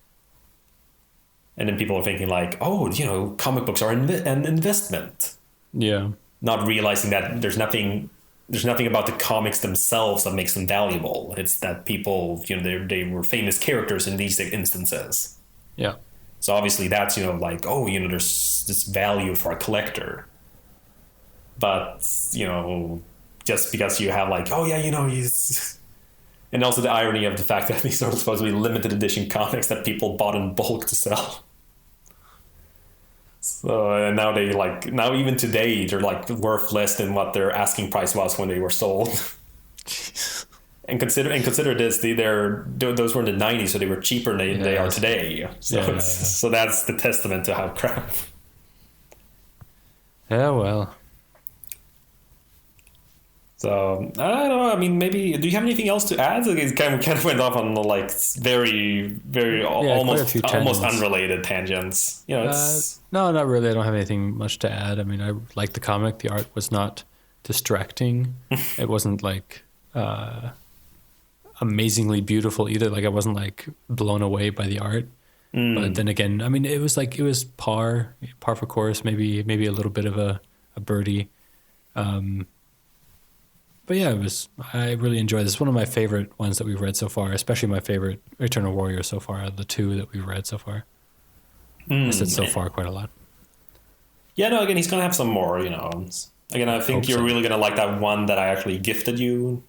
and then people are thinking oh, comic books are an investment. Yeah. Not realizing that there's nothing about the comics themselves that makes them valuable. It's that people, they were famous characters in these instances. Yeah. So obviously that's there's this value for a collector. But just because you have oh yeah, he's, and also the irony of the fact that these are supposed to be limited edition comics that people bought in bulk to sell. So and now they now even today they're worth less than what their asking price was when they were sold. and consider this, those were in the 90s, so they were cheaper than they are today. So so that's the testament to how crap. Yeah, well. So I don't know. I mean, maybe. Do you have anything else to add? It kind of went off on very, very almost unrelated tangents. It's no, not really. I don't have anything much to add. I mean, I liked the comic. The art was not distracting. It wasn't amazingly beautiful either. Like I wasn't like blown away by the art. But then again, I mean, it was par for course, maybe a little bit of a birdie. But yeah, I really enjoyed this. It's one of my favorite ones that we've read so far, especially my favorite Eternal Warrior so far, out of the two that we've read so far. I said so far quite a lot. Yeah, no, again, he's going to have some more, you know. Again, I think you're really going to like that one that I actually gifted you.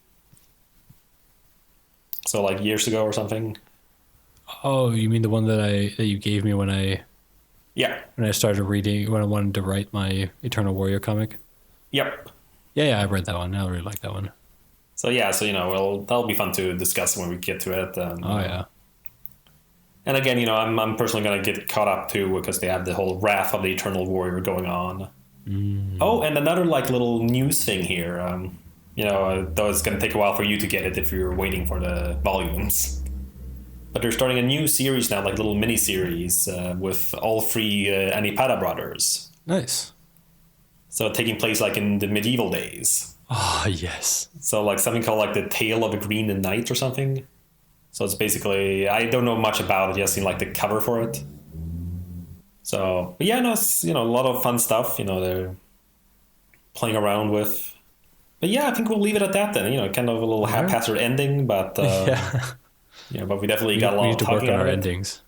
So like years ago or something. Oh, you mean the one that you gave me when I started reading, when I wanted to write my Eternal Warrior comic? Yep. Yeah, I read that one. I really like that one. So yeah, so you know, that'll be fun to discuss when we get to it. Oh yeah. And again, you know, I'm personally going to get caught up too because they have the whole Wrath of the Eternal Warrior going on. Oh, and another like little news thing here. You know, though it's going to take a while for you to get it if you're waiting for the volumes. But they're starting a new series now, like little mini series with all three Anipada brothers. Nice. So taking place like in the medieval days. Ah, yes. So like something called like the Tale of a Green Knight or something. So it's basically, I don't know much about it, just seen like the cover for it. So, but yeah, no, it's, you know, a lot of fun stuff, you know, they're playing around with. But yeah, I think we'll leave it at that then, you know, kind of a little haphazard ending, but yeah, but we definitely got a lot of talking about our endings.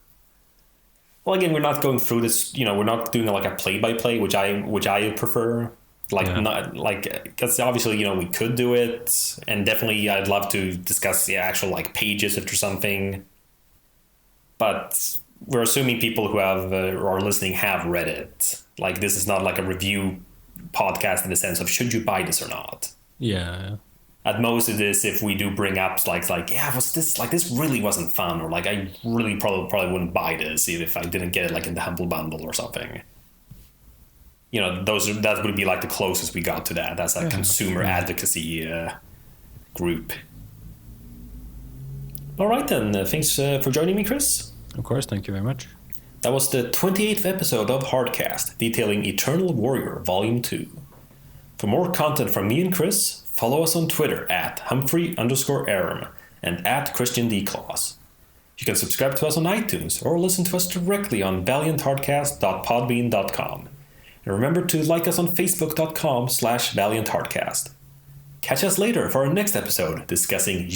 Well, again, we're not going through this, you know, we're not doing like a play-by-play, which I prefer. Like, not like, because obviously, you know, we could do it, and definitely I'd love to discuss the actual like pages or something. But we're assuming people who have or are listening have read it. Like, this is not like a review podcast in the sense of should you buy this or not. Yeah. At most, it is if we do bring up like yeah, was this like this really wasn't fun, or like I really probably wouldn't buy this if I didn't get it like in the Humble Bundle or something. You know, that would be like the closest we got to that. That's a consumer advocacy group. All right then, thanks for joining me, Chris. Of course, thank you very much. That was the 28th episode of Hardcast, detailing Eternal Warrior Volume 2. For more content from me and Chris, follow us on Twitter at Humphrey_Aram and at Christian D. Claus. You can subscribe to us on iTunes or listen to us directly on valianthardcast.podbean.com. And remember to like us on facebook.com/valianthardcast. Catch us later for our next episode discussing